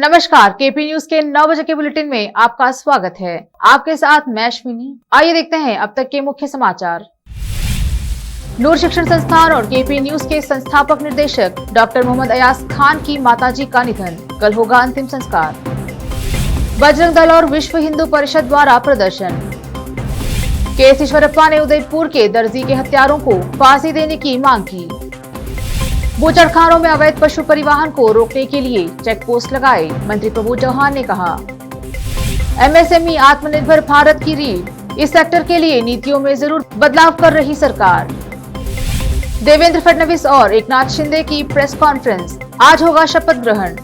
नमस्कार, KP news के 9 बजे के बुलेटिन में आपका स्वागत है। आपके साथ मैं अश्विनी। आइए देखते हैं अब तक के मुख्य समाचार। नूर शिक्षण संस्थान और केपी न्यूज के संस्थापक निर्देशक डॉक्टर मोहम्मद अयाज खान की माताजी का निधन, कल होगा अंतिम संस्कार। बजरंग दल और विश्व हिंदू परिषद द्वारा प्रदर्शन। के ईश्वरप्पा ने उदयपुर के दर्जी के हत्यारों को फांसी देने की मांग की। बूचड़खानों में अवैध पशु परिवहन को रोकने के लिए चेक पोस्ट लगाए, मंत्री प्रभु चौहान ने कहा। एमएसएमई आत्मनिर्भर भारत की रीढ़, इस सेक्टर के लिए नीतियों में जरूर बदलाव कर रही सरकार। देवेंद्र फडणवीस और एकनाथ शिंदे की प्रेस कॉन्फ्रेंस, आज होगा शपथ ग्रहण।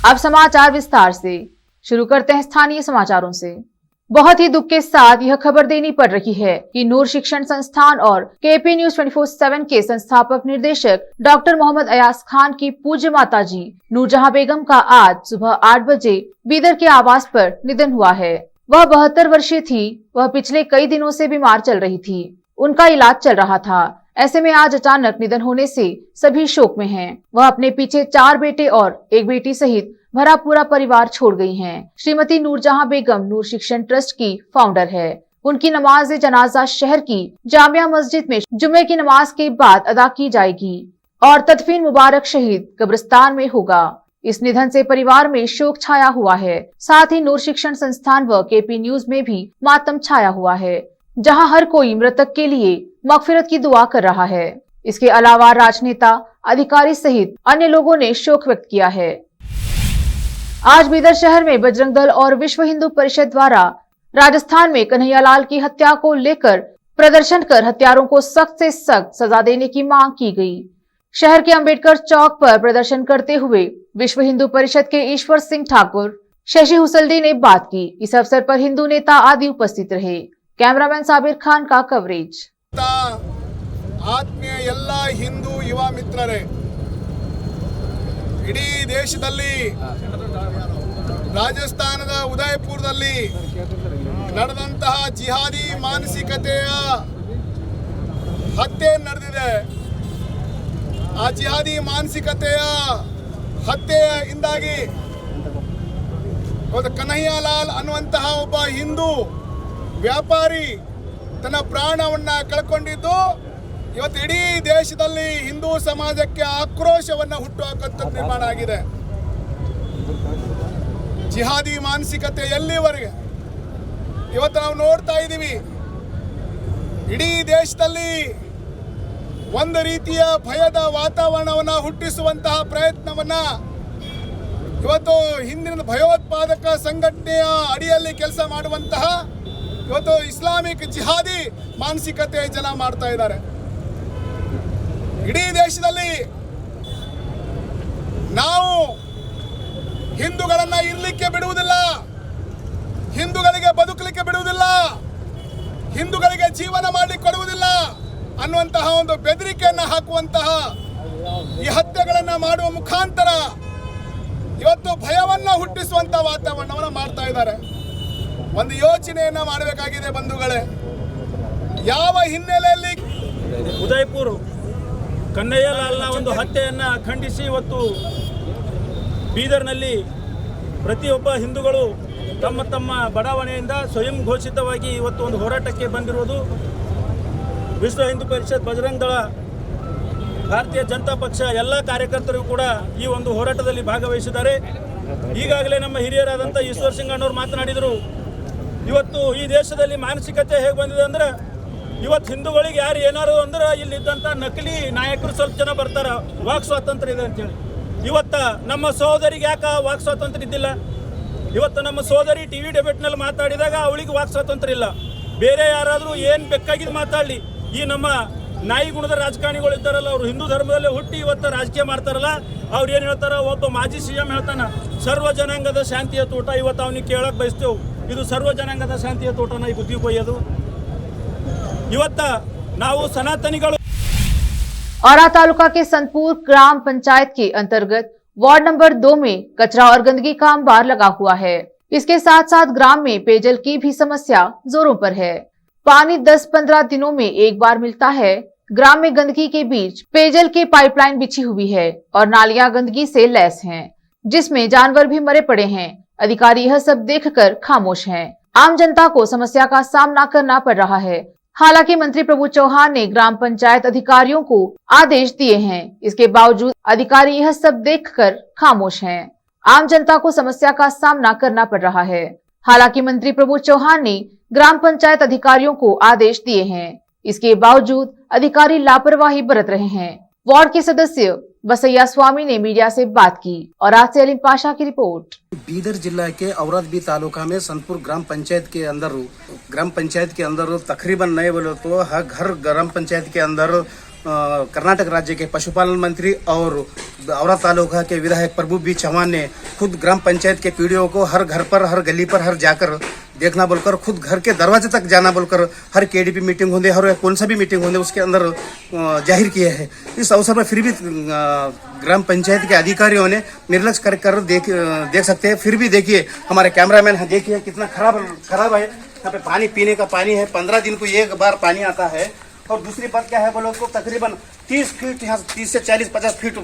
अब समाचार विस्तार से। शुरू करते हैं स्थानीय समाचारों से। बहुत ही दुख के साथ यह खबर देनी पड़ रही है कि नूर शिक्षण संस्थान और केपी न्यूज 24/7 के संस्थापक निर्देशक डॉक्टर मोहम्मद अयाज खान की पूज्य माताजी नूरजहां बेगम का आज सुबह 8 बजे बीदर के आवास पर निधन हुआ है। वह 72 वर्षीय थी। वह पिछले कई दिनों से बीमार चल रही थी। उनका इलाज चल रहा था। ऐसे में आज अचानक निधन होने से सभी शोक में हैं। वह अपने पीछे 4 बेटे और एक बेटी सहित भरा पूरा परिवार छोड़ गई हैं। श्रीमती नूरजहां बेगम नूर शिक्षण ट्रस्ट की फाउंडर है। उनकी नमाज जनाजा शहर की जामिया मस्जिद में जुम्मे की नमाज के बाद अदा की जाएगी और तदफीन मुबारक शहीद कब्रिस्तान में होगा। इस निधन से परिवार में शोक छाया हुआ है। साथ ही नूर शिक्षण संस्थान व केपी न्यूज में भी मातम छाया हुआ है, जहां हर कोई मृतक के लिए मगफिरत की दुआ कर रहा है। इसके अलावा राजनेता, अधिकारी सहित अन्य लोगों ने शोक व्यक्त किया है। आज बीदर शहर में बजरंग दल और विश्व हिंदू परिषद द्वारा राजस्थान में कन्हैयालाल की हत्या को लेकर प्रदर्शन कर हत्यारों को सख्त से सख्त सजा देने की मांग की गई। शहर के अंबेडकर चौक पर प्रदर्शन करते हुए विश्व हिंदू परिषद के ईश्वर सिंह ठाकुर, शशि हुसल्डी ने बात की। इस अवसर पर हिंदू नेता आदि उपस्थित रहे। कैमरामैन साबिर खान का कवरेज। ಆತ್ಮೀಯ ಎಲ್ಲ ಹಿಂದೂ ಯುವ ಮಿತ್ರರೇ, ಇಡೀ ದೇಶದಲ್ಲಿ ರಾಜಸ್ಥಾನದ ಉದಯಪುರದಲ್ಲಿ ನಡೆದಂತಹ ಜಿಹಾದಿ ಮಾನಸಿಕತೆಯ ಹತ್ಯೆ ನಡೆದಿದೆ। ಆ ಜಿಹಾದಿ ಮಾನಸಿಕತೆಯ ಹತ್ಯೆಯಿಂದಾಗಿ ಕನ್ಹಯ್ಯಾಲಾಲ್ ಅನ್ನುವಂತಹ ಒಬ್ಬ ಹಿಂದೂ ವ್ಯಾಪಾರಿ ತನ್ನ ಪ್ರಾಣವನ್ನ ಕಳ್ಕೊಂಡಿದ್ದು ಇವತ್ತು ಇಡೀ ದೇಶದಲ್ಲಿ ಹಿಂದೂ ಸಮಾಜಕ್ಕೆ ಆಕ್ರೋಶವನ್ನು ಹುಟ್ಟುಹಾಕುವಂತ ನಿರ್ಮಾಣ ಆಗಿದೆ। ಜಿಹಾದಿ ಮಾನಸಿಕತೆ ಎಲ್ಲಿವರೆಗೆ ಇವತ್ತು ನಾವು ನೋಡ್ತಾ ಇದ್ದೀವಿ। ಇಡೀ ದೇಶದಲ್ಲಿ ಒಂದು ರೀತಿಯ ಭಯದ ವಾತಾವರಣವನ್ನು ಹುಟ್ಟಿಸುವಂತಹ ಪ್ರಯತ್ನವನ್ನ ಇವತ್ತು ಹಿಂದಿನ ಭಯೋತ್ಪಾದಕ ಸಂಘಟನೆಯ ಅಡಿಯಲ್ಲಿ ಕೆಲಸ ಮಾಡುವಂತಹ ಇವತ್ತು ಇಸ್ಲಾಮಿಕ್ ಜಿಹಾದಿ ಮಾನಸಿಕತೆ ಜನ ಮಾಡ್ತಾ ಇದ್ದಾರೆ। ಇಡೀ ದೇಶದಲ್ಲಿ ನಾವು ಹಿಂದೂಗಳನ್ನ ಇರಲಿಕ್ಕೆ ಬಿಡುವುದಿಲ್ಲ, ಹಿಂದೂಗಳಿಗೆ ಬದುಕಲಿಕ್ಕೆ ಬಿಡುವುದಿಲ್ಲ, ಹಿಂದೂಗಳಿಗೆ ಜೀವನ ಮಾಡಲಿಕ್ಕೆ ಕೊಡುವುದಿಲ್ಲ ಅನ್ನುವಂತಹ ಒಂದು ಬೆದರಿಕೆಯನ್ನು ಹಾಕುವಂತಹ ಈ ಹತ್ಯೆಗಳನ್ನು ಮಾಡುವ ಮುಖಾಂತರ ಇವತ್ತು ಭಯವನ್ನ ಹುಟ್ಟಿಸುವಂತಹ ವಾತಾವರಣವನ್ನು ಮಾಡ್ತಾ ಇದ್ದಾರೆ। ಒಂದು ಯೋಚನೆಯನ್ನ ಮಾಡಬೇಕಾಗಿದೆ ಬಂಧುಗಳೇ, ಯಾವ ಹಿನ್ನೆಲೆಯಲ್ಲಿ ಉದಯಪುರ ಕನ್ಹಯ್ಯಾಲಾಲ್ನ ಒಂದು ಹತ್ಯೆಯನ್ನು ಖಂಡಿಸಿ ಇವತ್ತು ಬೀದರ್ನಲ್ಲಿ ಪ್ರತಿಯೊಬ್ಬ ಹಿಂದೂಗಳು ತಮ್ಮ ತಮ್ಮ ಬಡಾವಣೆಯಿಂದ ಸ್ವಯಂ ಘೋಷಿತವಾಗಿ ಇವತ್ತು ಒಂದು ಹೋರಾಟಕ್ಕೆ ಬಂದಿರುವುದು ವಿಶ್ವ ಹಿಂದೂ ಪರಿಷತ್, ಬಜರಂಗ ದಳ, ಭಾರತೀಯ ಜನತಾ ಪಕ್ಷ ಎಲ್ಲ ಕಾರ್ಯಕರ್ತರು ಕೂಡ ಈ ಒಂದು ಹೋರಾಟದಲ್ಲಿ ಭಾಗವಹಿಸಿದ್ದಾರೆ। ಈಗಾಗಲೇ ನಮ್ಮ ಹಿರಿಯರಾದಂಥ ಈಶ್ವರ್ ಸಿಂಗ್ ಅಣ್ಣವ್ರು ಮಾತನಾಡಿದರು। ಇವತ್ತು ಈ ದೇಶದಲ್ಲಿ ಮಾನಸಿಕತೆ ಹೇಗೆ ಬಂದಿದೆ ಅಂದ್ರೆ, ಇವತ್ತು ಹಿಂದೂಗಳಿಗೆ ಯಾರು ಏನಾರು ಅಂದ್ರೆ ಇಲ್ಲಿದ್ದಂಥ ನಕಲಿ ನಾಯಕರು ಸ್ವಲ್ಪ ಜನ ಬರ್ತಾರೆ, ವಾಕ್ ಸ್ವಾತಂತ್ರ್ಯ ಇದೆ ಅಂತೇಳಿ। ಇವತ್ತು ನಮ್ಮ ಸಹೋದರಿಗೆ ಯಾಕೆ ವಾಕ್ ಸ್ವಾತಂತ್ರ್ಯ ಇದ್ದಿಲ್ಲ? ಇವತ್ತು ನಮ್ಮ ಸಹೋದರಿ ಟಿವಿ ಡೆಬೇಟ್ನಲ್ಲಿ ಮಾತಾಡಿದಾಗ ಅವಳಿಗೆ ವಾಕ್ ಸ್ವಾತಂತ್ರ್ಯ ಇಲ್ಲ। ಬೇರೆ ಯಾರಾದರೂ ಏನು ಬೇಕಾಗಿದ್ದು ಮಾತಾಡಲಿ, ಈ ನಮ್ಮ ನಾಯಿ ಗುಣದ ರಾಜಕಾರಣಿಗಳು ಇದ್ದಾರಲ್ಲ, ಅವರು ಹಿಂದೂ ಧರ್ಮದಲ್ಲೇ ಹುಟ್ಟಿ ಇವತ್ತು ರಾಜಕೀಯ ಮಾಡ್ತಾರಲ್ಲ, ಅವ್ರು ಏನು ಹೇಳ್ತಾರೆ? ಒಬ್ಬ ಮಾಜಿ CM ಹೇಳ್ತಾನೆ, ಸರ್ವ ಜನಾಂಗದ ಶಾಂತಿಯ ತೋಟ। ಇವತ್ತು ಅವನಿಗೆ ಕೇಳಕ್ಕೆ ಬಯಸ್ತೇವೆ, ಇದು ಸರ್ವ ಜನಾಂಗದ ಶಾಂತಿಯ ತೋಟನ ಈ ಬುದ್ಧಿ ಕೊಯ್ಯೋದು? ಇವತ್ತ ನಾವು ಸನಾತನಿಗಳು। औरा तालुका के संतपुर ग्राम पंचायत के अंतर्गत वार्ड नंबर 2 में कचरा और गंदगी का अंबार लगा हुआ है। इसके साथ साथ ग्राम में पेयजल की भी समस्या जोरों पर है। पानी 10-15 दिनों में एक बार मिलता है। ग्राम में गंदगी के बीच पेयजल की पाइपलाइन बिछी हुई है और नालियां गंदगी से लैस हैं, जिसमें जानवर भी मरे पड़े हैं। अधिकारी यह सब देखकर खामोश हैं। आम जनता को समस्या का सामना करना पड़ रहा है। हालांकि मंत्री प्रभु चौहान ने ग्राम पंचायत अधिकारियों को आदेश दिए हैं, इसके बावजूद अधिकारी यह सब देखकर खामोश हैं। आम जनता को समस्या का सामना करना पड़ रहा है। हालांकि मंत्री प्रभु चौहान ने ग्राम पंचायत अधिकारियों को आदेश दिए हैं, इसके बावजूद अधिकारी लापरवाही बरत रहे हैं। वार्ड के सदस्य बसैया स्वामी ने मीडिया से बात की और आज से अलीम पाशा की रिपोर्ट। बीदर जिला के औरतबी तालुका में सनपुर ग्राम पंचायत के अंदर तकरीबन नहीं बोले तो हर घर ग्राम पंचायत के अंदर कर्नाटक राज्य के पशुपालन मंत्री और औरत तालुका के विधायक प्रभु बी चौहान ने खुद ग्राम पंचायत के पीडीओ को हर घर पर, हर गली पर, हर जाकर देखना बोलकर, खुद घर के दरवाजे तक जाना बोलकर, हर केडीपी मीटिंग होने और कौन सा भी मीटिंग होने उसके अंदर जाहिर किया है। इस अवसर पर फिर भी ग्राम पंचायत के अधिकारियों ने निर्लक्ष्य कर देख सकते हैं। फिर भी देखिए हमारे कैमरामैन, देखिए कितना खराब है। यहाँ पे पानी पीने का पानी है, 15 दिन को एक बार पानी आता है। और दूसरी बात क्या है बोलो तो तकरीबन 30 फीट यहाँ 30 से 40-50 फीट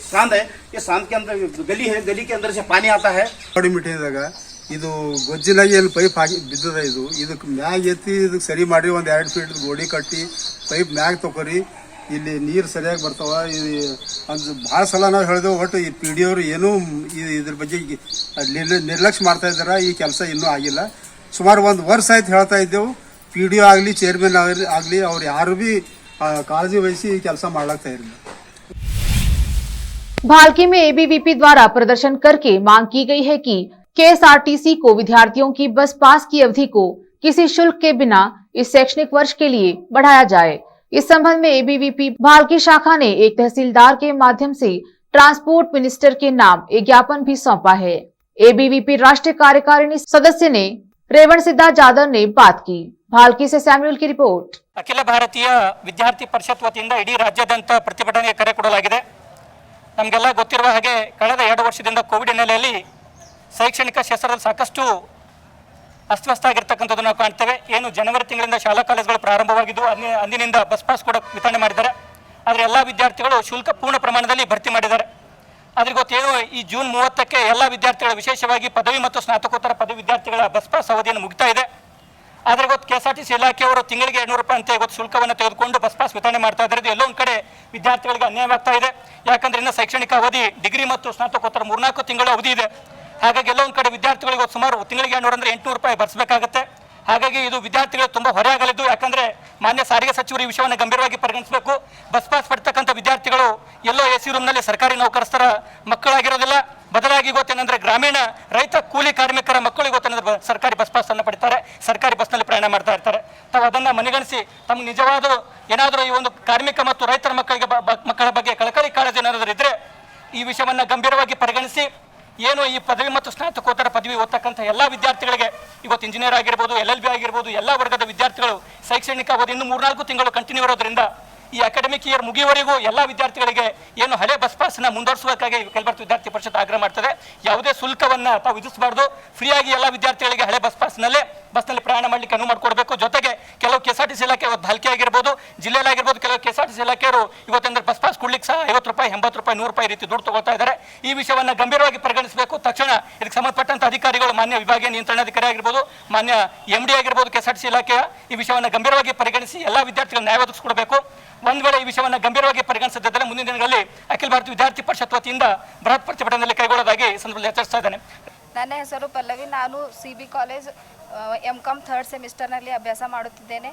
सांद है। ये सांद के अंदर गली है, गली के अंदर से पानी आता है। ಇದು ಗೊಜ್ಜಿನಾಗಿ ಎಲ್ಲಿ ಪೈಪ್ ಹಾಕಿ ಬಿದ್ದದ ಇದಕ್ಕೆ ಮ್ಯಾಗ ಎತ್ತಿ ಇದಕ್ಕೆ ಸರಿ ಮಾಡಿ ಒಂದು 2 ಫೀಟ್ ಗೋಡಿ ಕಟ್ಟಿ ಪೈಪ್ ಮ್ಯಾಗ ತಗೋರಿ, ಇಲ್ಲಿ ನೀರು ಸರಿಯಾಗಿ ಬರ್ತಾವ। ಅದು ಭಾಳ ಸಲ ನಾವು ಹೇಳಿದೆವು, ಒಟ್ಟು ಈ ಪಿ ಡಿ ಅವರು ಏನೂ ಇದ್ರ ಬಗ್ಗೆ ನಿರ್ಲಕ್ಷ್ಯ ಮಾಡ್ತಾ ಇದ್ದಾರೆ। ಈ ಕೆಲಸ ಇನ್ನೂ ಆಗಿಲ್ಲ। ಸುಮಾರು 1 ವರ್ಷ ಆಯ್ತು ಹೇಳ್ತಾ ಇದ್ದೆವು, ಪಿ ಡಿ ಒ ಆಗಲಿ ಚೇರ್ಮನ್ ಆಗಲಿ ಅವ್ರು ಯಾರು भी ಕಾಳಜಿ ವಹಿಸಿ ಈ ಕೆಲಸ ಮಾಡ್ಲಾಗ್ತಾ ಇರಲಿಲ್ಲ। भालकी में एबीवीपी द्वारा प्रदर्शन करके मांग की गई है कि केएसआरटीसी को विद्यार्थियों की बस पास की अवधि को किसी शुल्क के बिना इस शैक्षणिक वर्ष के लिए बढ़ाया जाए। इस संबंध में एबीवीपी भालकी शाखा ने एक तहसीलदार के माध्यम से ट्रांसपोर्ट मिनिस्टर के नाम एक ज्ञापन भी सौंपा है। एबीवीपी राष्ट्रीय कार्यकारिणी सदस्य ने रेवण सिद्धार्थ जाधव ने बात की। भालकी से सैम्यूल की रिपोर्ट। ಅಖಿಲ ಭಾರತೀಯ ವಿದ್ಯಾರ್ಥಿ ಪರಿಷತ್ ವತಿಯಿಂದ ಇಡೀ ರಾಜ್ಯಾದ್ಯಂತ ಪ್ರತಿಭಟನೆಗೆ ಕರೆ ಕೊಡಲಾಗಿದೆ। ನಮಗೆಲ್ಲ ಗೊತ್ತಿರುವ ಹಾಗೆ ಕಳೆದ 2 ವರ್ಷದಿಂದ ಕೋವಿಡ್ ಹಿನ್ನೆಲೆಯಲ್ಲಿ ಶೈಕ್ಷಣಿಕ ಕ್ಷೇತ್ರದಲ್ಲಿ ಸಾಕಷ್ಟು ಅಸ್ತವ್ಯಸ್ತ ಆಗಿರ್ತಕ್ಕಂಥದ್ದು ನಾವು ಕಾಣ್ತೇವೆ। ಏನು ಜನವರಿ ತಿಂಗಳಿಂದ ಶಾಲಾ ಕಾಲೇಜುಗಳು ಪ್ರಾರಂಭವಾಗಿದ್ದು ಅಂದಿನಿಂದ ಬಸ್ ಪಾಸ್ ಕೂಡ ವಿತರಣೆ ಮಾಡಿದ್ದಾರೆ, ಆದರೆ ಎಲ್ಲ ವಿದ್ಯಾರ್ಥಿಗಳು ಶುಲ್ಕ ಪೂರ್ಣ ಪ್ರಮಾಣದಲ್ಲಿ ಭರ್ತಿ ಮಾಡಿದ್ದಾರೆ। ಅದ್ರ ಗೊತ್ತೇನು, ಈ ಜೂನ್ 30ಕ್ಕೆ ಎಲ್ಲ ವಿದ್ಯಾರ್ಥಿಗಳ ವಿಶೇಷವಾಗಿ ಪದವಿ ಮತ್ತು ಸ್ನಾತಕೋತ್ತರ ಪದವಿ ವಿದ್ಯಾರ್ಥಿಗಳ ಬಸ್ ಪಾಸ್ ಅವಧಿಯನ್ನು ಮುಗಿತಾ ಇದೆ। ಆದರೆ ಇವತ್ತು ಕೆಎಸ್ಆರ್ಟಿಸಿ ಇಲಾಖೆಯವರು ತಿಂಗಳಿಗೆ 200 ರೂಪಾಯಿ ಅಂತ ಇವತ್ತು ಶುಲ್ಕವನ್ನು ತೆಗೆದುಕೊಂಡು ಬಸ್ ಪಾಸ್ ವಿತರಣೆ ಮಾಡ್ತಾ ಇದ್ದಾರೆ। ಎಲ್ಲೋ ಒಂದು ಕಡೆ ವಿದ್ಯಾರ್ಥಿಗಳಿಗೆ ಅನ್ಯಾಯವಾಗ್ತಾ ಇದೆ, ಯಾಕಂದ್ರೆ ಇನ್ನು ಶೈಕ್ಷಣಿಕ ಅವಧಿ ಡಿಗ್ರಿ ಮತ್ತು ಸ್ನಾತಕೋತ್ತರ 3-4 ತಿಂಗಳ ಅವಧಿ ಇದೆ। ಹಾಗಾಗಿ ಎಲ್ಲೋ ಒಂದು ಕಡೆ ವಿದ್ಯಾರ್ಥಿಗಳಿಗೆ ಸುಮಾರು ತಿಂಗಳಿಗೆ 200 ಅಂದರೆ 800 ರೂಪಾಯಿ ಭರಿಸಬೇಕಾಗುತ್ತೆ। ಹಾಗಾಗಿ ಇದು ವಿದ್ಯಾರ್ಥಿಗಳು ತುಂಬ ಹೊರೆ ಆಗಲಿದ್ದು, ಯಾಕಂದರೆ ಮಾನ್ಯ ಸಾರಿಗೆ ಸಚಿವರು ಈ ವಿಷಯವನ್ನು ಗಂಭೀರವಾಗಿ ಪರಿಗಣಿಸಬೇಕು। ಬಸ್ ಪಾಸ್ ಪಡ್ತಕ್ಕಂಥ ವಿದ್ಯಾರ್ಥಿಗಳು ಎಲ್ಲೋ ಎ ಸಿ ರೂಮ್ನಲ್ಲಿ ಸರ್ಕಾರಿ ನೌಕರಸ್ಥರ ಮಕ್ಕಳಾಗಿರೋದಿಲ್ಲ, ಬದಲಾಗಿ ಇವತ್ತೇನೆಂದರೆ ಗ್ರಾಮೀಣ ರೈತ ಕೂಲಿ ಕಾರ್ಮಿಕರ ಮಕ್ಕಳು ಇವತ್ತೇನೆಂದರೆ ಸರ್ಕಾರಿ ಬಸ್ ಪಾಸನ್ನು ಪಡಿತಾರೆ, ಸರ್ಕಾರಿ ಬಸ್ನಲ್ಲಿ ಪ್ರಯಾಣ ಮಾಡ್ತಾ ಇರ್ತಾರೆ। ತಾವು ಅದನ್ನು ಮನಗಣಿಸಿ ತಮಗೆ ನಿಜವಾದ ಏನಾದರೂ ಈ ಒಂದು ಕಾರ್ಮಿಕ ಮತ್ತು ರೈತರ ಮಕ್ಕಳ ಬಗ್ಗೆ ಕಳಕಳಿ ಕಾಳಜಿ ಏನಾದರೂ ಇದ್ದರೆ ಈ ವಿಷಯವನ್ನು ಗಂಭೀರವಾಗಿ ಪರಿಗಣಿಸಿ ಏನು ಈ ಪದವಿ ಮತ್ತು ಸ್ನಾತಕೋತ್ತರ ಪದವಿ ಓದ್ತಕ್ಕಂಥ ಎಲ್ಲ ವಿದ್ಯಾರ್ಥಿಗಳಿಗೆ ಇವತ್ತು ಇಂಜಿನಿಯರ್ ಆಗಿರ್ಬೋದು, LLB ಆಗಿರ್ಬೋದು, ಎಲ್ಲ ವರ್ಗದ ವಿದ್ಯಾರ್ಥಿಗಳು ಶೈಕ್ಷಣಿಕ ಅವಧಿ ಇನ್ನೂ 3-4 ತಿಂಗಳು ಕಂಟಿನ್ಯೂ ಇರೋದ್ರಿಂದ ಈ ಅಕಾಡೆಮಿಕ್ ಇಯರ್ ಮುಗಿಯುವವರೆಗೂ ಎಲ್ಲ ವಿದ್ಯಾರ್ಥಿಗಳಿಗೆ ಏನು ಹಳೆ ಬಸ್ ಪಾಸ್ನ ಮುಂದುವರಿಸುವುದಕ್ಕಾಗಿ ಅಖಿಲ ಭಾರತ ವಿದ್ಯಾರ್ಥಿ ಪರಿಷತ್ ಆಗ್ರಹ ಮಾಡ್ತದೆ। ಯಾವುದೇ ಶುಲ್ಕವನ್ನು ತಾವು ವಿಧಿಸಬಾರ್ದು, ಫ್ರೀಯಾಗಿ ಎಲ್ಲ ವಿದ್ಯಾರ್ಥಿಗಳಿಗೆ ಹಳೆ ಬಸ್ನಲ್ಲಿ ಪ್ರಯಾಣ ಮಾಡಲಿಕ್ಕೆ ಅನುವು ಮಾಡಿಕೊಡ್ಬೇಕು। ಜೊತೆಗೆ ಕೆಲವು ಕೆಎಸ್ಆರ್ಟಿಸಿ ಇಲಾಖೆ ಭಾಲ್ಕಿ ಆಗಿರ್ಬೋದು, ಜಿಲ್ಲೆಯಲ್ಲಾಗಿರ್ಬೋದು, ಕೆಲವು ಕೆಎಸ್ಆರ್ಟಿಸಿ ಇಲಾಖೆಯವರು ಇವತ್ತಂದ್ರೆ ಬಸ್ ಪಾಸ್ ಕೊಡ್ಲಿಕ್ಕೆ ಸಹ 50 ರೂಪಾಯಿ, 80 ರೂಪಾಯಿ, 100 ರೂಪಾಯಿ ರೀತಿ ದುಡ್ಡು ತಗೊಳ್ತಾ ಇದ್ದಾರೆ। ಈ ವಿಷಯವನ್ನು ಗಂಭೀರವಾಗಿ ಪರಿಗಣಿಸಬೇಕು। ತಕ್ಷಣ ಇದಕ್ಕೆ ಸಂಬಂಧಪಟ್ಟಂತ ಅಧಿಕಾರಿಗಳು, ಮಾನ್ಯ ವಿಭಾಗೀಯ ನಿಯಂತ್ರಣಾಧಿಕಾರಿ ಆಗಿರ್ಬೋದು, ಮಾನ್ಯ MD ಆಗಿರ್ಬೋದು, ಕೆಎಸ್ಆರ್ಟಿಸಿ ಇಲಾಖೆಯ ಈ ವಿಷಯವನ್ನು ಗಂಭೀರವಾಗಿ ಪರಿಗಣಿಸಿ ಎಲ್ಲ ವಿದ್ಯಾರ್ಥಿಗಳು ನ್ಯಾಯ ಒದಗಿಸಿಕೊಡಬೇಕು। ಒಂದು ವೇಳೆ ಈ ವಿಷಯವನ್ನು ಗಂಭೀರವಾಗಿ ಪರಿಗಣಿಸದಿದ್ದರೆ ಮುಂದಿನ ದಿನಗಳಲ್ಲಿ ಅಖಿಲ ಭಾರತ ವಿದ್ಯಾರ್ಥಿ ಪರಿಷತ್ ವತಿಯಿಂದ ಬೃಹತ್ ಪ್ರತಿಭಟನೆಯಲ್ಲಿ ಕೈಗೊಳ್ಳೋದಾಗಿ ಸಂದರ್ಭದಲ್ಲಿ ಎಚ್ಚರಿಸ್ತಾ ಇದ್ದೇನೆ। ನನ್ನ ಹೆಸರು ಪಲ್ಲವಿ, ನಾನು CB ಕಾಲೇಜ್ MCom 3rd ಸೆಮಿಸ್ಟರ್ನಲ್ಲಿ ಅಭ್ಯಾಸ ಮಾಡುತ್ತಿದ್ದೇನೆ।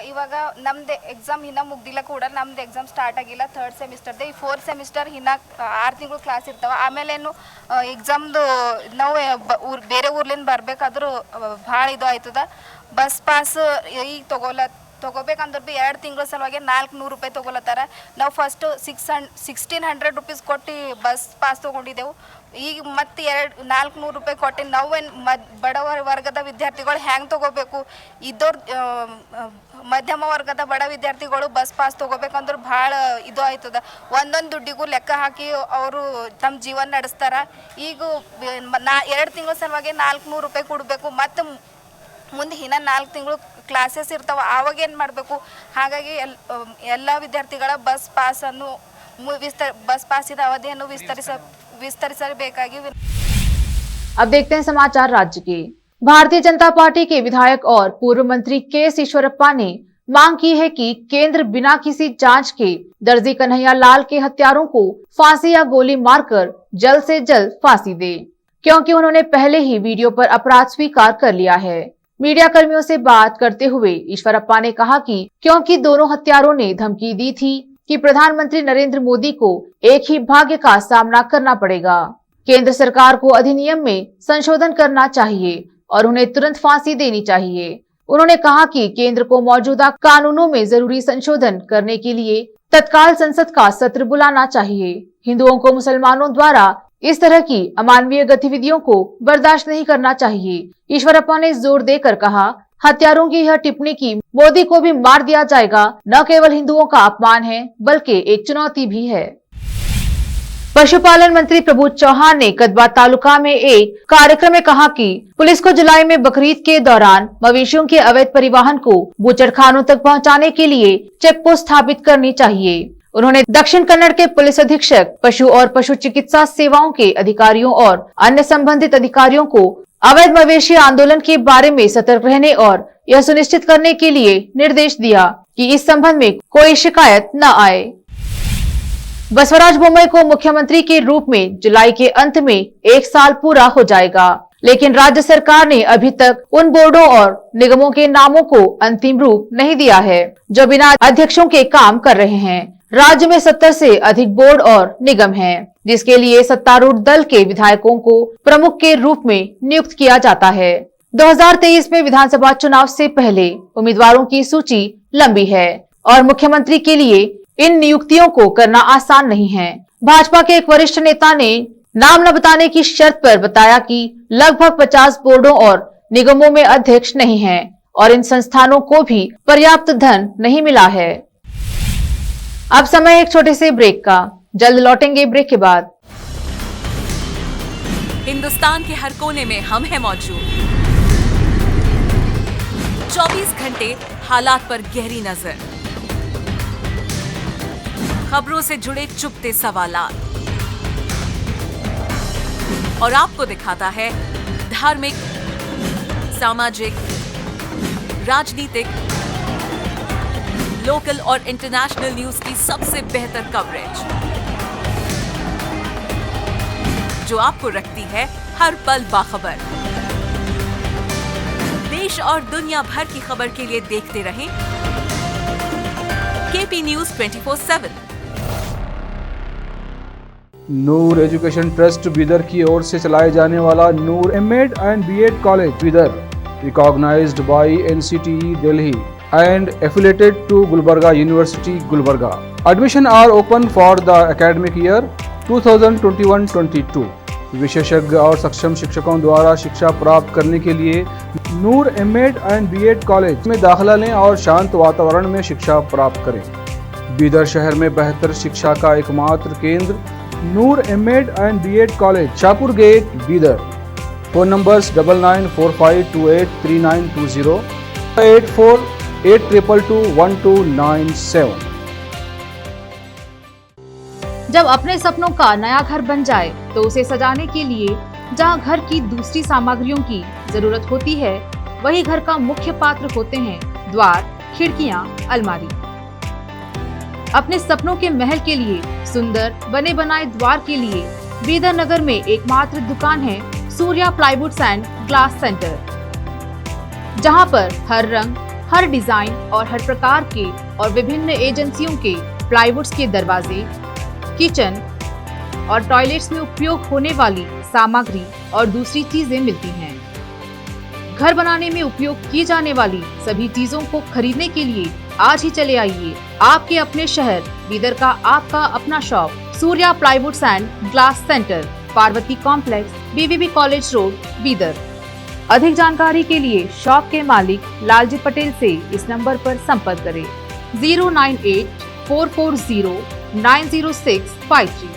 ಇವಾಗ ನಮ್ಮದು ಎಕ್ಸಾಮ್ ಇನ್ನೂ ಮುಗ್ದಿಲ್ಲ ಕೂಡ, ನಮ್ಮದು ಎಕ್ಸಾಮ್ ಸ್ಟಾರ್ಟ್ ಆಗಿಲ್ಲ 3rd ಸೆಮಿಸ್ಟರ್ದು। ಈ 4th ಸೆಮಿಸ್ಟರ್ ಇನ್ನೂ 6 ತಿಂಗಳು ಕ್ಲಾಸ್ ಇರ್ತಾವೆ। ಆಮೇಲೇನು ಎಕ್ಸಾಮ್ದು ನಾವು ಬೇರೆ ಊರ್ಲಿಂದ ಬರಬೇಕಾದ್ರೂ ಭಾಳ ಇದು ಆಯ್ತದ। ಬಸ್ ಪಾಸ್ ಈಗ ತೊಗೋಬೇಕಂದ್ರೆ ಭೀ 2 ತಿಂಗಳ ಸಲುವಾಗಿ 400 ರೂಪಾಯಿ ತೊಗೊಳತ್ತಾರ. ನಾವು ಫಸ್ಟ್ 1600 ರುಪೀಸ್ ಕೊಟ್ಟು ಬಸ್ ಪಾಸ್ ತೊಗೊಂಡಿದ್ದೆವು. ಈಗ ಮತ್ತೆ 400 ರೂಪಾಯಿ ಕೊಟ್ಟು ನಾವೇನು ಬಡವರ ವರ್ಗದ ವಿದ್ಯಾರ್ಥಿಗಳು ಹೆಂಗೆ ತೊಗೋಬೇಕು? ಇದ್ದವ್ರು ಮಧ್ಯಮ ವರ್ಗದ ಬಡ ವಿದ್ಯಾರ್ಥಿಗಳು ಬಸ್ ಪಾಸ್ ತೊಗೋಬೇಕಂದ್ರೆ ಭಾಳ ಇದು ಆಯ್ತದ. ಒಂದೊಂದು ದುಡ್ಡಿಗೂ ಲೆಕ್ಕ ಹಾಕಿ ಅವರು ತಮ್ಮ ಜೀವನ ನಡೆಸ್ತಾರ. ಈಗ 2 ತಿಂಗಳ ಸಲುವಾಗಿ 400 ರೂಪಾಯಿ ಕೊಡಬೇಕು. ಮತ್ತು ಮುಂದೆ ಇನ್ನೂ 4 ತಿಂಗಳು ಕ್ಲಾಸಸ್ ಇರ್ತಾವೆ, ಆವಾಗ ಏನು ಮಾಡಬೇಕು? ಹಾಗಾಗಿ ಎಲ್ಲ ವಿದ್ಯಾರ್ಥಿಗಳ ಬಸ್ ಪಾಸನ್ನು ಬಸ್ ಪಾಸಿದ ಅವಧಿಯನ್ನು ವಿಸ್ತರಿಸಬೇಕಾಗಿ. अब देखते हैं समाचार राज्य के। भारतीय जनता पार्टी के विधायक और पूर्व मंत्री के.एस. ईश्वरप्पा ने मांग की है कि केंद्र बिना किसी जांच के दर्जी कन्हैया लाल के हत्यारों को फांसी या गोली मारकर जल्द से जल्द फांसी दे, क्योंकि उन्होंने पहले ही वीडियो पर अपराध स्वीकार कर लिया है। मीडिया कर्मियों से बात करते हुए ईश्वरप्पा ने कहा कि क्योंकि दोनों हत्यारों ने धमकी दी थी कि प्रधानमंत्री नरेंद्र मोदी को एक ही भाग्य का सामना करना पड़ेगा, केंद्र सरकार को अधिनियम में संशोधन करना चाहिए और उन्हें तुरंत फांसी देनी चाहिए। उन्होंने कहा कि केंद्र को मौजूदा कानूनों में जरूरी संशोधन करने के लिए तत्काल संसद का सत्र बुलाना चाहिए। हिंदुओं को मुसलमानों द्वारा इस तरह की अमानवीय गतिविधियों को बर्दाश्त नहीं करना चाहिए। ईश्वरप्पा ने जोर देकर कहा, हत्यारों की यह टिप्पणी की मोदी को भी मार दिया जाएगा न केवल हिंदुओं का अपमान है बल्कि एक चुनौती भी है। पशुपालन मंत्री प्रभु चौहान ने कदवा तालुका में एक कार्यक्रम में कहा कि पुलिस को जुलाई में बकरीद के दौरान मवेशियों के अवैध परिवहन को बूचड़खानों तक पहुंचाने के लिए चेक पोस्ट स्थापित करनी चाहिए। उन्होंने दक्षिण कन्नड़ के पुलिस अधीक्षक, पशु और पशु चिकित्सा सेवाओं के अधिकारियों और अन्य संबंधित अधिकारियों को अवैध मवेशी आंदोलन के बारे में सतर्क रहने और यह सुनिश्चित करने के लिए निर्देश दिया कि इस संबंध में कोई शिकायत न आए। बसवराज बोम्मई को मुख्यमंत्री के रूप में जुलाई के अंत में 1 साल पूरा हो जाएगा, लेकिन राज्य सरकार ने अभी तक उन बोर्डों और निगमों के नामों को अंतिम रूप नहीं दिया है जो बिना अध्यक्षों के काम कर रहे हैं। राज्य में 70 से अधिक बोर्ड और निगम हैं, जिसके लिए सत्तारूढ़ दल के विधायकों को प्रमुख के रूप में नियुक्त किया जाता है। 2023 में विधानसभा चुनाव से पहले उम्मीदवारों की सूची लंबी है और मुख्यमंत्री के लिए इन नियुक्तियों को करना आसान नहीं है। भाजपा के एक वरिष्ठ नेता ने नाम न बताने की शर्त पर बताया कि लगभग 50 बोर्डों और निगमों में अध्यक्ष नहीं हैं और इन संस्थानों को भी पर्याप्त धन नहीं मिला है। अब समय एक छोटे से ब्रेक का, जल्द लौटेंगे ब्रेक के बाद। हिंदुस्तान के हर कोने में हम हैं मौजूद। 24 घंटे हालात पर गहरी नजर, खबरों से जुड़े चुपते सवालात और आपको दिखाता है धार्मिक, सामाजिक, राजनीतिक, लोकल और इंटरनेशनल न्यूज की सबसे बेहतर कवरेज जो आपको रखती है हर पल बाखबर। देश और दुनिया भर की खबर के लिए देखते रहें KP news 24/7। Noor education trust Bidar की ओर से चलाए जाने वाला Noor MEd and BEd college Bidar, recognised by NCTE Delhi and affiliated to Gulbarga University, Gulbarga. Admission are open for the academic year 2021-22. विशेषज्ञ और सक्षम शिक्षकों द्वारा शिक्षा प्राप्त करने के लिए नूर एमएड एंड बीएड कॉलेज में दाखिला लें और शांत वातावरण में शिक्षा प्राप्त करें। बीदर शहर में बेहतर शिक्षा का एकमात्र केंद्र Noor MEd and BEd college, Shahpur gate, Bidar. Phone numbers 9945283920, 8482221297। जब अपने सपनों का नया घर बन जाए तो उसे सजाने के लिए जहां घर की दूसरी सामग्रियों की जरूरत होती है, वही घर का मुख्य पात्र होते हैं द्वार, खिड़कियां, अलमारी। अपने सपनों के महल के लिए सुंदर बने बनाए द्वार के लिए बीदर नगर में एकमात्र दुकान है Surya plywoods and glass centre, जहां पर हर रंग, हर डिजाइन और हर प्रकार के और विभिन्न एजेंसियों के प्लाईवुड्स के दरवाजे, किचन और टॉयलेट्स में उपयोग होने वाली सामग्री और दूसरी चीजें मिलती हैं। घर बनाने में उपयोग की जाने वाली सभी चीजों को खरीदने के लिए आज ही चले आइए आपके अपने शहर बीदर का आपका अपना shop Surya plywoods and glass centre, Parvati complex, BVB college road, Bidar. अधिक जानकारी के लिए शॉप के मालिक लालजी पटेल से इस नंबर पर संपर्क करें 09844090653।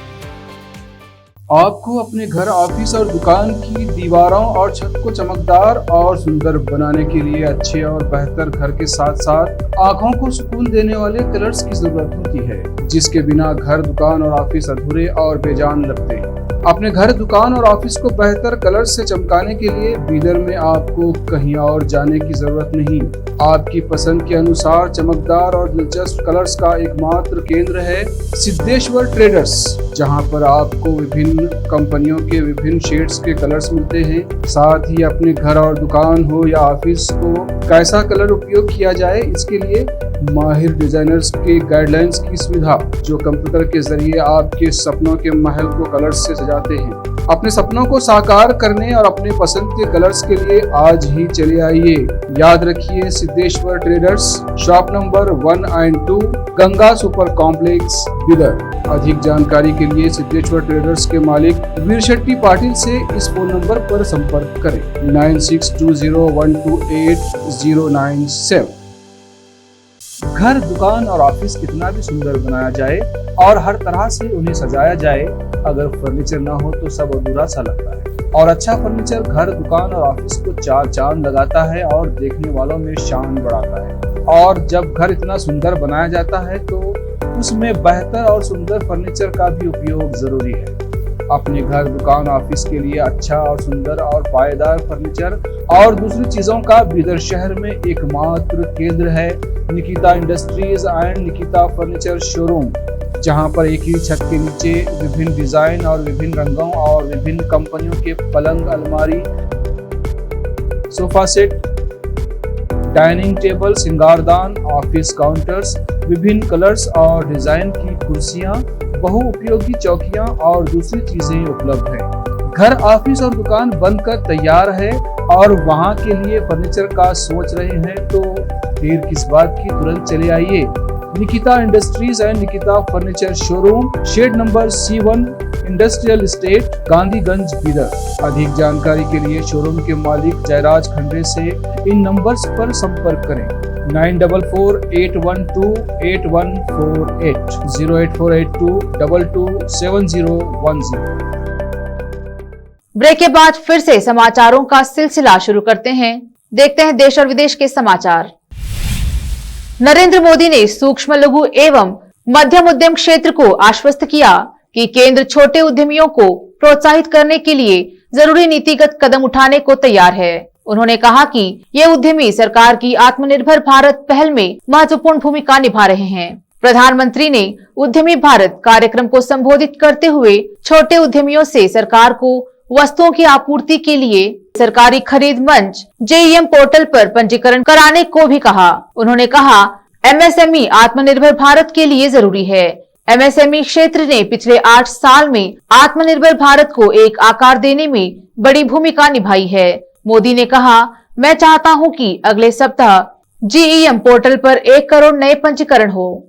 आपको अपने घर, ऑफिस और दुकान की दीवारों और छत को चमकदार और सुंदर बनाने के लिए अच्छे और बेहतर घर के साथ साथ आंखों को सुकून देने वाले कलर्स की जरूरत होती है, जिसके बिना घर, दुकान और ऑफिस अधूरे और बेजान लगते हैं। अपने घर, दुकान और ऑफिस को बेहतर कलर से चमकाने के लिए बीदर में आपको कहीं और जाने की जरूरत नहीं। आपकी पसंद के अनुसार चमकदार और दिलचस्प कलर्स का एकमात्र केंद्र है सिद्धेश्वर ट्रेडर्स, जहां पर आपको विभिन्न कंपनियों के विभिन्न शेड्स के कलर्स मिलते हैं। साथ ही अपने घर और दुकान हो या ऑफिस को कैसा कलर उपयोग किया जाए, इसके लिए माहिर डिजाइनर्स के गाइडलाइंस की सुविधा, जो कंप्यूटर के जरिए आपके सपनों के महल को कलर्स से सजाते हैं। अपने सपनों को साकार करने और अपने पसंद के कलर्स के लिए आज ही चले आइए। याद रखिए, Siddheshwar traders, shop number 1 and 2, Ganga super complex, Bidar. अधिक जानकारी के लिए सिद्धेश्वर ट्रेडर्स के मालिक वीर शेट्टी पाटिल से इस फोन नंबर पर संपर्क करें 9620128097। घर, दुकान और ऑफिस कितना भी सुंदर बनाया जाए और हर तरह से उन्हें सजाया जाए, अगर फर्नीचर ना हो तो सब अधूरा सा लगता है। और अच्छा फर्नीचर घर, दुकान और ऑफिस को चार चांद लगाता है और देखने वालों में शान बढ़ाता है। और जब घर इतना सुंदर बनाया जाता है तो उसमें बेहतर और सुंदर फर्नीचर का भी उपयोग जरूरी है। अपने घर, दुकान, ऑफिस के लिए अच्छा और सुंदर और पायदार फर्नीचर और दूसरी चीजों का बीदर शहर में एकमात्र केंद्र है Nikita industries and Nikita furniture showroom, जहां पर एक ही छत के नीचे विभिन्न डिजाइन और विभिन्न रंगों और विभिन्न कंपनियों के पलंग, अलमारी, सोफा सेट, डाइनिंग टेबल, सिंगारदान, ऑफिस काउंटर्स, विभिन्न कलर्स और डिजाइन की कुर्सियां, बहुउपयोगी चौकियां और दूसरी चीजें उपलब्ध हैं। घर, ऑफिस और दुकान बनकर तैयार है और वहां के लिए फर्नीचर का सोच रहे हैं तो देर किस बात की, तुरंत चले आइए। Nikita industries and Nikita furniture showroom, shed number C1, industrial estate, Gandhiganj, Bidar. अधिक जानकारी के लिए शोरूम के मालिक जयराज खंडे से इन नंबर्स पर संपर्क करें 9448128148 08482227010। ब्रेक के बाद फिर से समाचारों का सिलसिला शुरू करते हैं। देखते हैं देश और विदेश के समाचार। नरेंद्र मोदी ने सूक्ष्म, लघु एवं मध्यम उद्यम क्षेत्र को आश्वस्त किया कि केंद्र छोटे उद्यमियों को प्रोत्साहित करने के लिए जरूरी नीतिगत कदम उठाने को तैयार है। उन्होंने कहा कि ये उद्यमी सरकार की आत्मनिर्भर भारत पहल में महत्वपूर्ण भूमिका निभा रहे हैं। प्रधानमंत्री ने उद्यमी भारत कार्यक्रम को संबोधित करते हुए छोटे उद्यमियों से सरकार को वस्तुओं की आपूर्ति के लिए सरकारी खरीद मंच JEM पोर्टल पर पंजीकरण कराने को भी कहा। उन्होंने कहा, MSME आत्मनिर्भर भारत के लिए जरूरी है। MSME क्षेत्र ने पिछले 8 साल में आत्मनिर्भर भारत को एक आकार देने में बड़ी भूमिका निभाई है। मोदी ने कहा, मैं चाहता हूं कि अगले सप्ताह JEM पोर्टल पर 1 करोड़ नए पंजीकरण हो।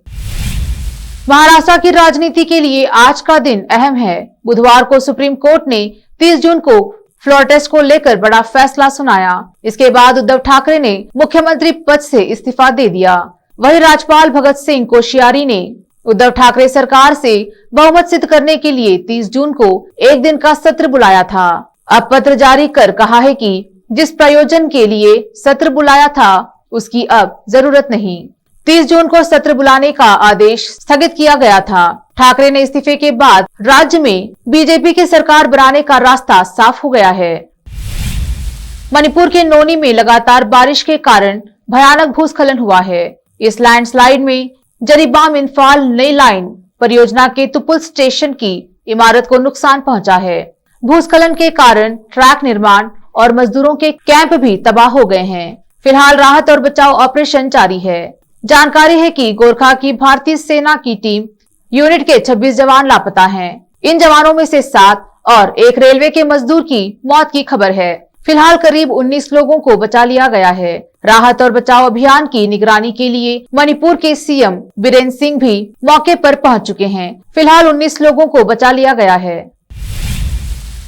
महाराष्ट्र की राजनीति के लिए आज का दिन अहम है। बुधवार को सुप्रीम कोर्ट ने 30 जून को फ्लोर टेस्ट को लेकर बड़ा फैसला सुनाया। इसके बाद उद्धव ठाकरे ने मुख्यमंत्री पद से इस्तीफा दे दिया। वहीं राज्यपाल भगत सिंह कोश्यारी ने उद्धव ठाकरे सरकार से बहुमत सिद्ध करने के लिए 30 जून को एक दिन का सत्र बुलाया था। अब पत्र जारी कर कहा है कि जिस प्रयोजन के लिए सत्र बुलाया था उसकी अब जरूरत नहीं। 30 जून को सत्र बुलाने का आदेश स्थगित किया गया था। ठाकरे ने इस्तीफे के बाद राज्य में बीजेपी की सरकार बनाने का रास्ता साफ हो गया है। मणिपुर के नोनी में लगातार बारिश के कारण भयानक भूस्खलन हुआ है। इस लैंडस्लाइड में जरीबाम इंफाल नई लाइन परियोजना के तुपुल स्टेशन की इमारत को नुकसान पहुंचा है। भूस्खलन के कारण ट्रैक निर्माण और मजदूरों के कैंप भी तबाह हो गए हैं। फिलहाल राहत और बचाव ऑपरेशन जारी है। जानकारी है कि गोरखा की भारतीय सेना की टीम यूनिट के 26 जवान लापता हैं। इन जवानों में से 7 और एक रेलवे के मजदूर की मौत की खबर है। फिलहाल करीब 19 लोगों को बचा लिया गया है। राहत और बचाव अभियान की निगरानी के लिए मणिपुर के सीएम बीरेन्द्र सिंह भी मौके पर पहुंच चुके हैं। फिलहाल 19 लोगों को बचा लिया गया है।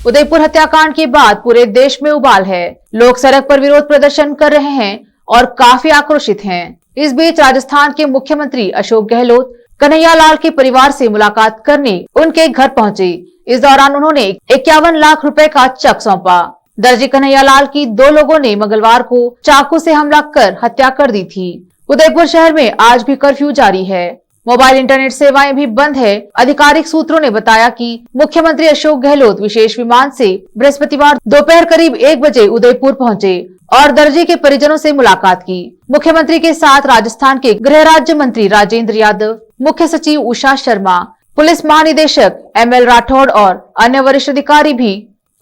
उदयपुर हत्याकांड के बाद पूरे देश में उबाल है। लोग सड़क पर विरोध प्रदर्शन कर रहे हैं और काफी आक्रोशित हैं। इस बीच राजस्थान के मुख्यमंत्री अशोक गहलोत कन्हैयालाल के परिवार से मुलाकात करने उनके घर पहुंचे। इस दौरान उन्होंने 51 लाख रुपए का चेक सौंपा। दर्जी कन्हैयालाल की 2 लोगों ने मंगलवार को चाकू से हमला कर हत्या कर दी थी। उदयपुर शहर में आज भी कर्फ्यू जारी है। मोबाइल इंटरनेट सेवाएं भी बंद है। आधिकारिक सूत्रों ने बताया कि मुख्यमंत्री अशोक गहलोत विशेष विमान से बृहस्पतिवार दोपहर करीब 1 बजे उदयपुर पहुंचे और दर्जी के परिजनों से मुलाकात की। मुख्यमंत्री के साथ राजस्थान के गृह राज्य मंत्री राजेंद्र यादव, मुख्य सचिव उषा शर्मा, पुलिस महानिदेशक ML राठौड़ और अन्य वरिष्ठ अधिकारी भी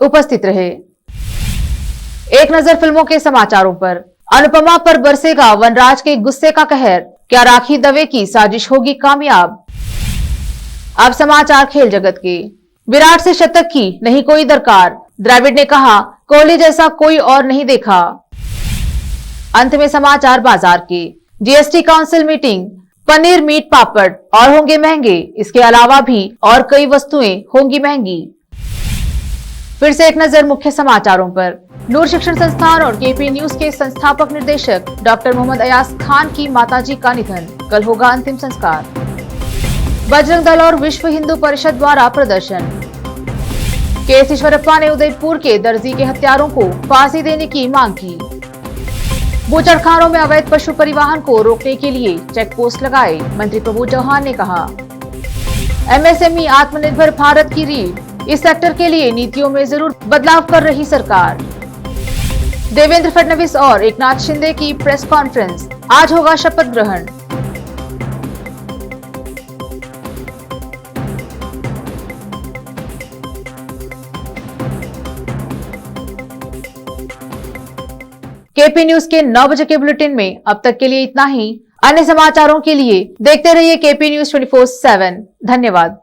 उपस्थित रहे। एक नजर फिल्मों के समाचारों पर। अनुपमा पर बरसेगा वनराज के गुस्से का कहर, क्या राखी दवे की साजिश होगी कामयाब? अब समाचार खेल जगत के। विराट से शतक की नहीं कोई दरकार, द्रविड़ ने कहा कोहली जैसा कोई और नहीं देखा। अंत में समाचार बाजार के। GST council meeting, paneer, meat, papad और होंगे महंगे। इसके अलावा भी और कई वस्तुएं होंगी महंगी। फिर से एक नजर मुख्य समाचारों पर। नूर शिक्षण संस्थान और केपी न्यूज के संस्थापक निर्देशक डॉक्टर मोहम्मद अयाज खान की माताजी का निधन, कल होगा अंतिम संस्कार। बजरंग दल और विश्व हिंदू परिषद द्वारा प्रदर्शन। के ईश्वरप्पा ने उदयपुर के दर्जी के हत्यारों को फांसी देने की मांग की। बूचड़खानों में अवैध पशु परिवहन को रोकने के लिए चेक पोस्ट लगाए, मंत्री प्रभु चौहान ने कहा। MSME आत्मनिर्भर भारत की रीढ़, इस सेक्टर के लिए नीतियों में जरूर बदलाव कर रही सरकार। देवेंद्र फडणवीस और एकनाथ शिंदे की प्रेस कॉन्फ्रेंस, आज होगा शपथ ग्रहण। केपी न्यूज के 9 बजे के बुलेटिन में अब तक के लिए इतना ही। अन्य समाचारों के लिए देखते रहिए केपी न्यूज 24/7। धन्यवाद।